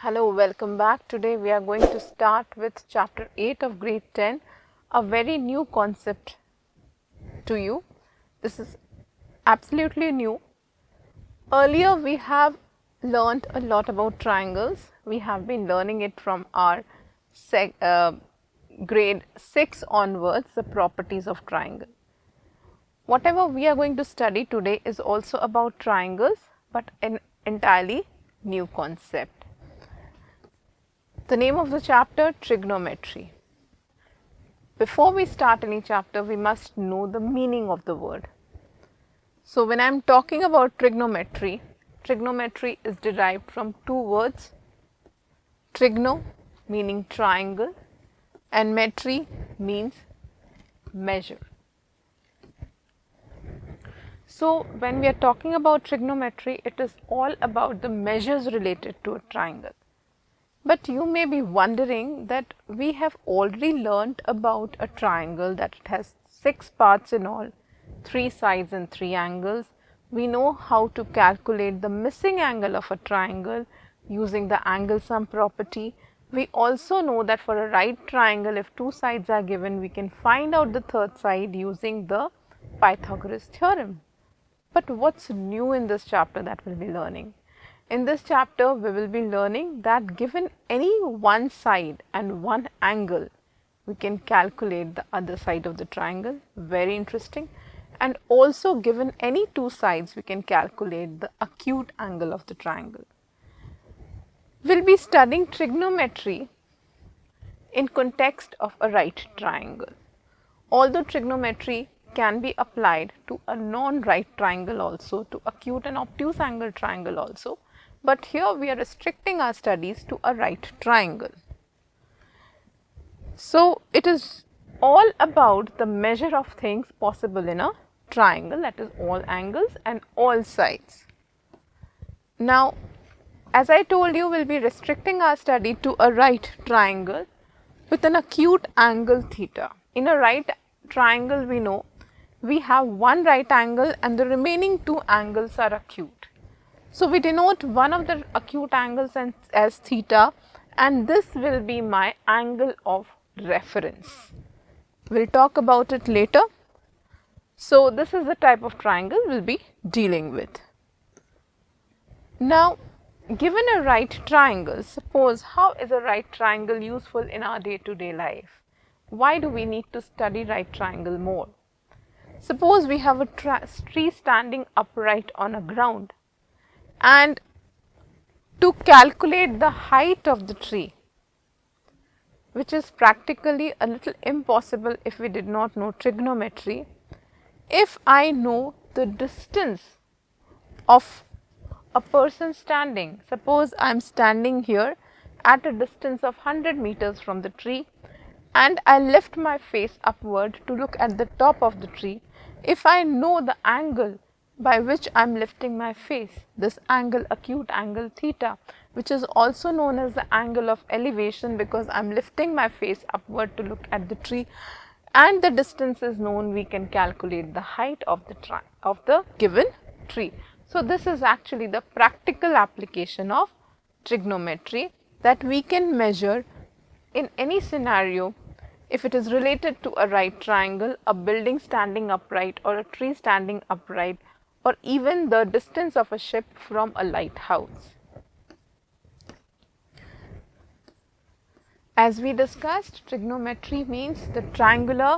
Hello, welcome back. Today we are going to start with chapter 8 of grade 10, a very new concept to you. This is absolutely new. Earlier we have learned a lot about triangles. We have been learning it from our grade 6 onwards, the properties of triangle. Whatever we are going to study today is also about triangles, but an entirely new concept. The name of the chapter, Trigonometry. Before we start any chapter, we must know the meaning of the word. So, when I am talking about trigonometry, trigonometry is derived from two words, trigno meaning triangle and metry means measure. So, when we are talking about trigonometry, it is all about the measures related to a triangle. But you may be wondering that we have already learnt about a triangle, that it has 6 parts in all, 3 sides and 3 angles. We know how to calculate the missing angle of a triangle using the angle sum property. We also know that for a right triangle, if 2 sides are given, we can find out the third side using the Pythagoras theorem. But what's new in this chapter that we'll be learning? In this chapter, we will be learning that given any one side and one angle, we can calculate the other side of the triangle, very interesting. And also given any two sides, we can calculate the acute angle of the triangle. We will be studying trigonometry in context of a right triangle. Although trigonometry can be applied to a non-right triangle also, to acute and obtuse angle triangle also, but here we are restricting our studies to a right triangle. So, it is all about the measure of things possible in a triangle, that is all angles and all sides. Now, as I told you, we will be restricting our study to a right triangle with an acute angle theta. In a right triangle, we know we have one right angle and the remaining two angles are acute. So, we denote one of the acute angles as theta, and this will be my angle of reference. We will talk about it later. So, this is the type of triangle we will be dealing with. Now, given a right triangle, suppose how is a right triangle useful in our day-to-day life? Why do we need to study right triangle more? Suppose we have a tree standing upright on a ground, and to calculate the height of the tree, which is practically a little impossible if we did not know trigonometry, if I know the distance of a person standing, suppose I am standing here at a distance of 100 meters from the tree and I lift my face upward to look at the top of the tree, if I know the angle by which I am lifting my face, this angle, acute angle theta, which is also known as the angle of elevation because I am lifting my face upward to look at the tree, and the distance is known, we can calculate the height of the given tree. So, this is actually the practical application of trigonometry, that we can measure in any scenario. If it is related to a right triangle, a building standing upright or a tree standing upright, or even the distance of a ship from a lighthouse. As we discussed, trigonometry means the triangular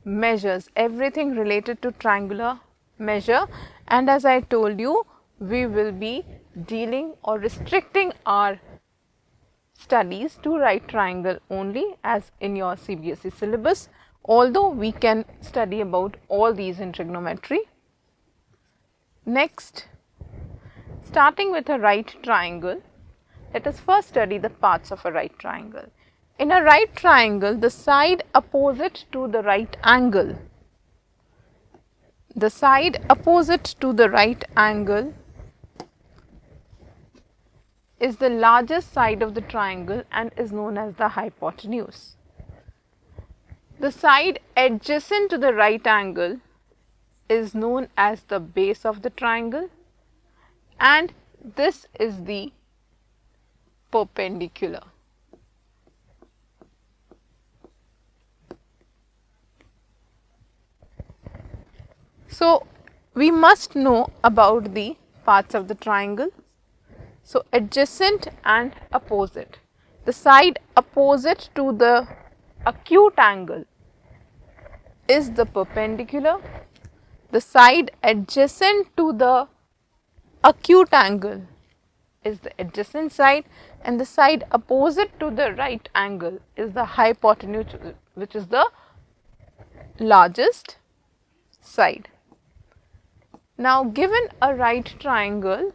measures, everything related to triangular measure, and as I told you, we will be dealing or restricting our studies to right triangle only as in your CBSE syllabus, although we can study about all these in trigonometry. Next, starting with a right triangle, let us first study the parts of a right triangle. In a right triangle, the side opposite to the right angle, is the largest side of the triangle and is known as the hypotenuse. The side adjacent to the right angle is known as the base of the triangle, and this is the perpendicular. So, we must know about the parts of the triangle. So, adjacent and opposite. The side opposite to the acute angle is the perpendicular. The side adjacent to the acute angle is the adjacent side, and the side opposite to the right angle is the hypotenuse, which is the largest side. Now, given a right triangle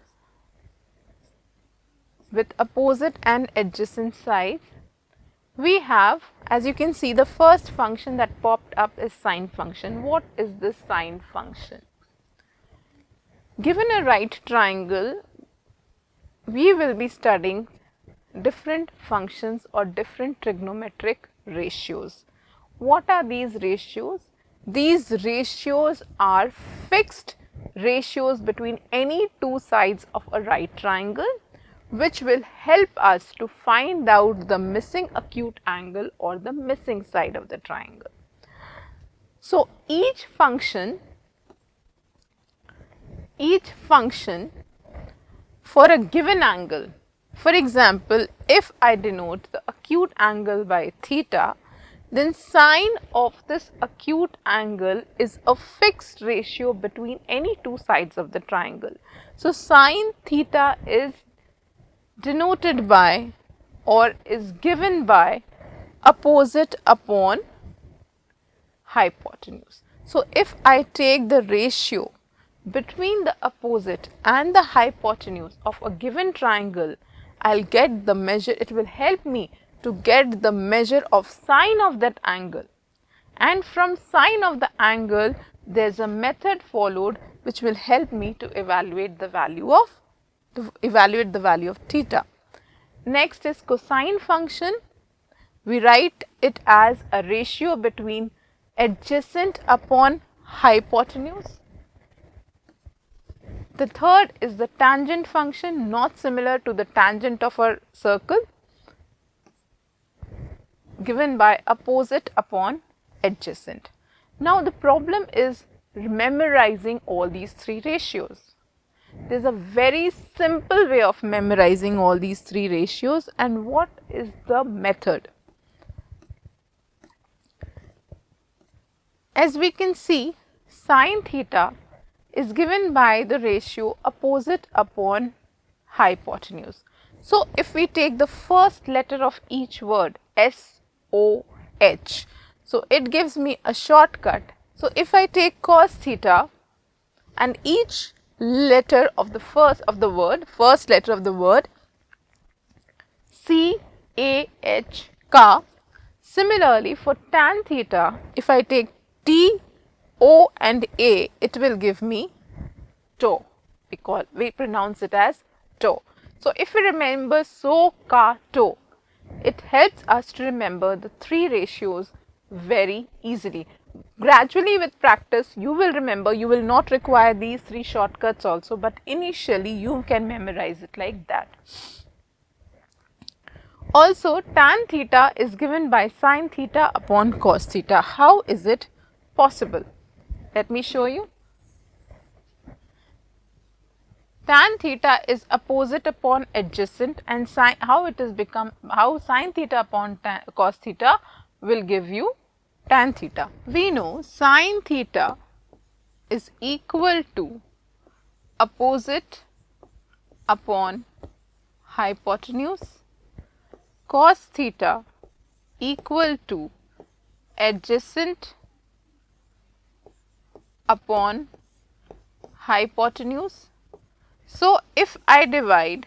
with opposite and adjacent sides, we have, as you can see, the first function that popped up is sine function. What is this sine function? Given a right triangle, we will be studying different functions or different trigonometric ratios. What are these ratios? These ratios are fixed ratios between any two sides of a right triangle, which will help us to find out the missing acute angle or the missing side of the triangle. So, each function for a given angle, for example, if I denote the acute angle by theta, then sine of this acute angle is a fixed ratio between any two sides of the triangle. So, sine theta is denoted by or is given by opposite upon hypotenuse. So, if I take the ratio between the opposite and the hypotenuse of a given triangle, I will get the measure. It will help me to get the measure of sine of that angle, and from sine of the angle there is a method followed which will help me to evaluate the value of theta. Next is cosine function. We write it as a ratio between adjacent upon hypotenuse. The third is the tangent function, not similar to the tangent of a circle, given by opposite upon adjacent. Now, the problem is memorizing all these three ratios. There is a very simple way of memorizing all these three ratios, and what is the method? As we can see, sine theta is given by the ratio opposite upon hypotenuse. So, if we take the first letter of each word, SOH, so it gives me a shortcut. So, if I take cos theta and each letter of the first letter of the word CAH, similarly for tan theta, if I take T, O and A, it will give me TO. We pronounce it as TO. So, if we remember SO, CA, TO, it helps us to remember the three ratios very easily. Gradually with practice, you will remember, you will not require these three shortcuts also, but initially you can memorize it like that. Also, tan theta is given by sine theta upon cos theta. How is it possible? Let me show you. Tan theta is opposite upon adjacent, and how sine theta upon cos theta will give you tan theta. We know sine theta is equal to opposite upon hypotenuse, cos theta equal to adjacent upon hypotenuse. So, if I divide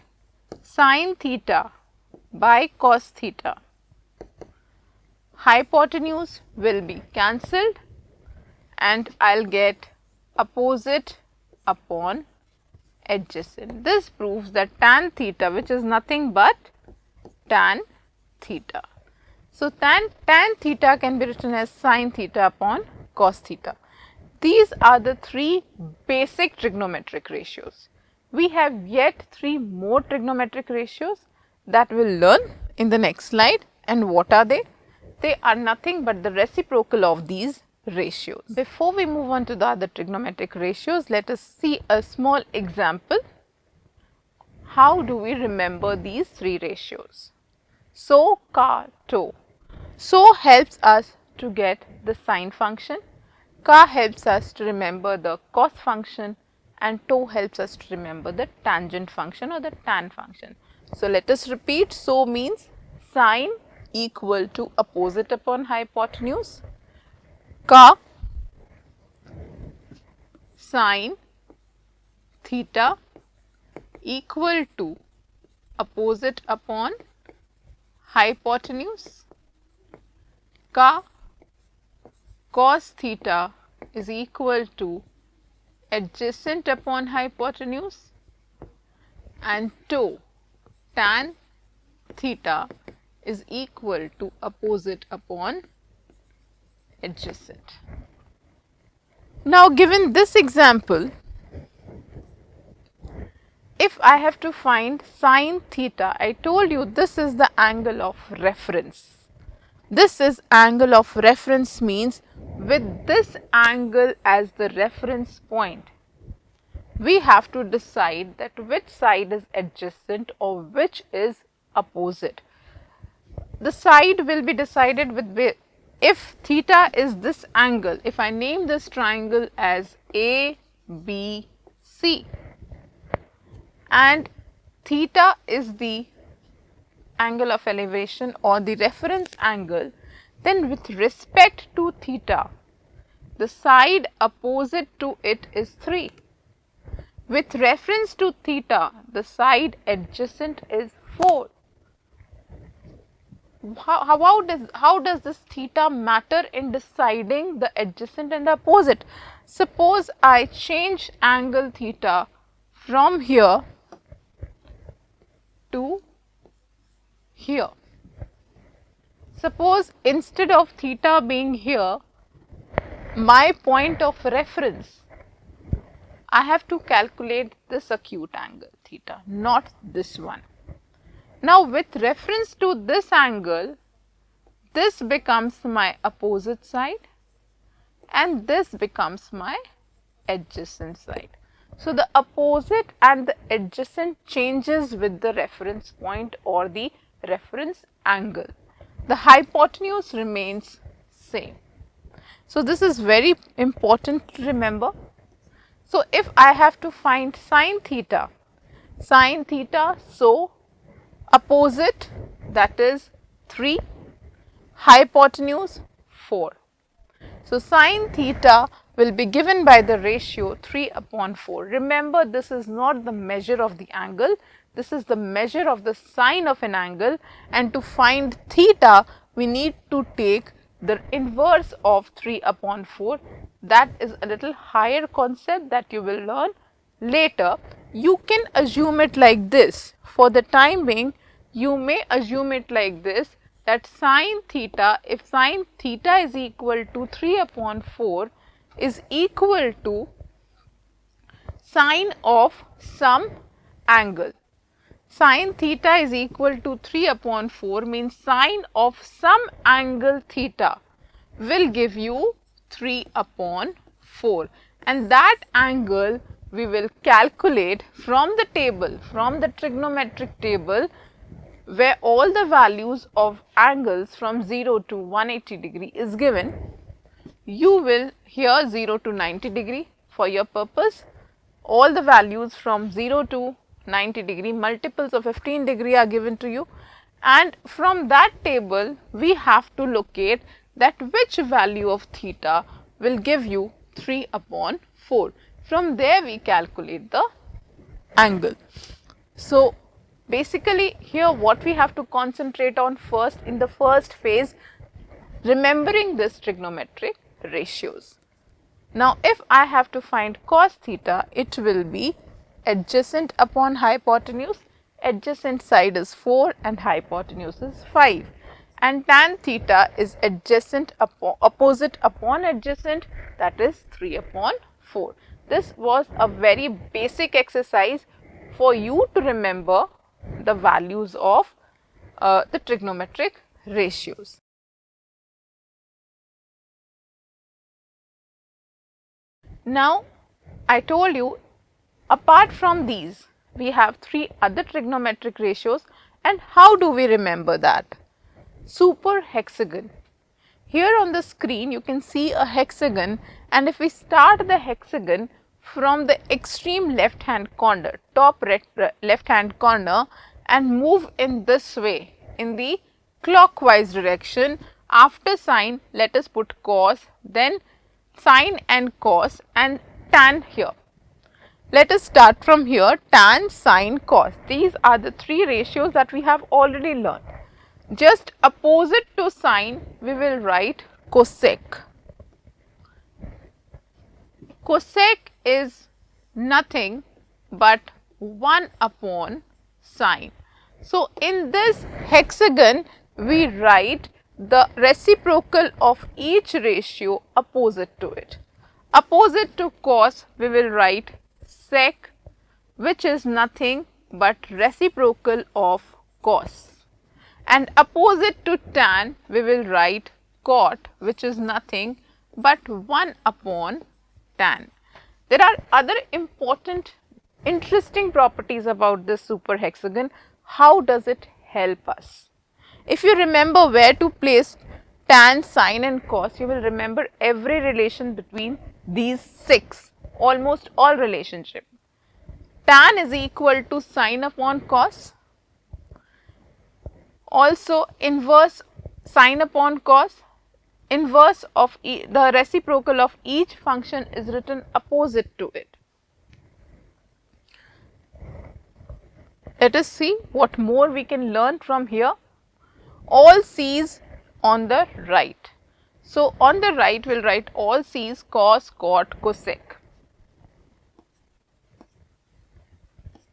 sine theta by cos theta, hypotenuse will be cancelled and I will get opposite upon adjacent. This proves that tan theta, which is nothing but tan theta. So, tan theta can be written as sine theta upon cos theta. These are the three basic trigonometric ratios. We have yet three more trigonometric ratios. that we'll learn in the next slide. And what are they? They are nothing but the reciprocal of these ratios. Before we move on to the other trigonometric ratios, let us see a small example. How do we remember these three ratios? So, ka, to. So helps us to get the sine function, ka helps us to remember the cos function, and to helps us to remember the tangent function or the tan function. So let us repeat. So means sine equal to opposite upon hypotenuse, ka sine theta equal to opposite upon hypotenuse, ka cos theta is equal to adjacent upon hypotenuse, and to tan theta is equal to opposite upon adjacent. Now, given this example, if I have to find sine theta, I told you this is the angle of reference. This is angle of reference means with this angle as the reference point, we have to decide that which side is adjacent or which is opposite. The side will be decided with, if theta is this angle, if I name this triangle as A, B, C, and theta is the angle of elevation or the reference angle, then with respect to theta, the side opposite to it is 3. With reference to theta, the side adjacent is 4. How does this theta matter in deciding the adjacent and the opposite? Suppose I change angle theta from here to here. Suppose instead of theta being here, my point of reference, I have to calculate this acute angle theta, not this one. Now, with reference to this angle, this becomes my opposite side and this becomes my adjacent side. So, the opposite and the adjacent changes with the reference point or the reference angle. The hypotenuse remains same. So, this is very important to remember. So, if I have to find sine theta, so opposite, that is 3, hypotenuse 4. So, sine theta will be given by the ratio 3 upon 4. Remember, this is not the measure of the angle, this is the measure of the sine of an angle, and to find theta, we need to take the inverse of 3 upon 4. That is a little higher concept that you will learn later. You can assume it like this. For the time being, you may assume it like this, that sine theta, if sine theta is equal to 3 upon 4, is equal to sine of some angle. Sine theta is equal to 3 upon 4 means sine of some angle theta will give you 3 upon 4, and that angle we will calculate from the table, from the trigonometric table, where all the values of angles from 0 to 180 degree is given. You will here 0 to 90 degree for your purpose. All the values from 0 to 90 degree, multiples of 15 degree are given to you, and from that table we have to locate that which value of theta will give you 3 upon 4. From there we calculate the angle. So, basically here what we have to concentrate on first in the first phase, remembering this trigonometric ratios. Now, if I have to find cos theta, it will be adjacent upon hypotenuse, adjacent side is 4 and hypotenuse is 5, and tan theta is adjacent upon, opposite upon adjacent, that is 3 upon 4. This was a very basic exercise for you to remember the values of the trigonometric ratios. Now, I told you, apart from these, we have 3 other trigonometric ratios, and how do we remember that? Super hexagon. Here on the screen you can see a hexagon, and if we start the hexagon from the extreme left hand corner, top left hand corner, and move in this way in the clockwise direction, after sine let us put cos, then sine and cos and tan here. Let us start from here, tan, sine, cos. These are the 3 ratios that we have already learned. Just opposite to sine, we will write cosec. Cosec is nothing but 1 upon sine. So, in this hexagon, we write the reciprocal of each ratio opposite to it. Opposite to cos, we will write sec, which is nothing but reciprocal of cos. And opposite to tan, we will write cot, which is nothing but 1 upon tan. There are other important, interesting properties about this super hexagon. How does it help us? If you remember where to place tan, sine and cos, you will remember every relation between these 6, almost all relationship. Tan is equal to sine upon cos. Also, inverse sine upon cos, inverse of the reciprocal of each function is written opposite to it. Let us see what more we can learn from here. All C's on the right. So, on the right we will write all C's, cos, cot, cosec.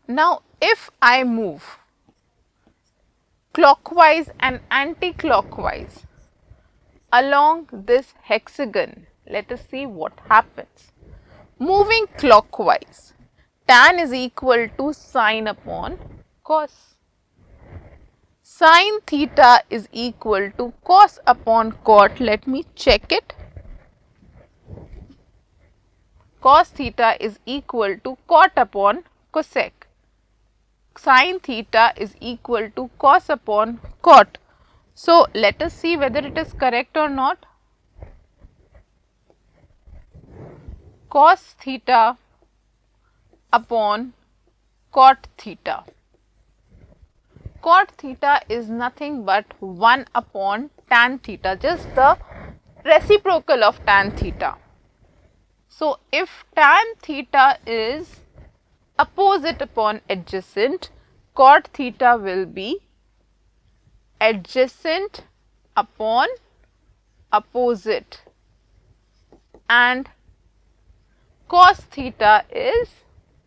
Now, if I move clockwise and anti-clockwise along this hexagon, let us see what happens. Moving clockwise, tan is equal to sine upon cos. Sine theta is equal to cos upon cot. Let me check it. Cos theta is equal to cot upon cosec. Sine theta is equal to cos upon cot. So, let us see whether it is correct or not. Cos theta upon cot theta. Cot theta is nothing but 1 upon tan theta, just the reciprocal of tan theta. So, if tan theta is opposite upon adjacent, cot theta will be adjacent upon opposite, and cos theta is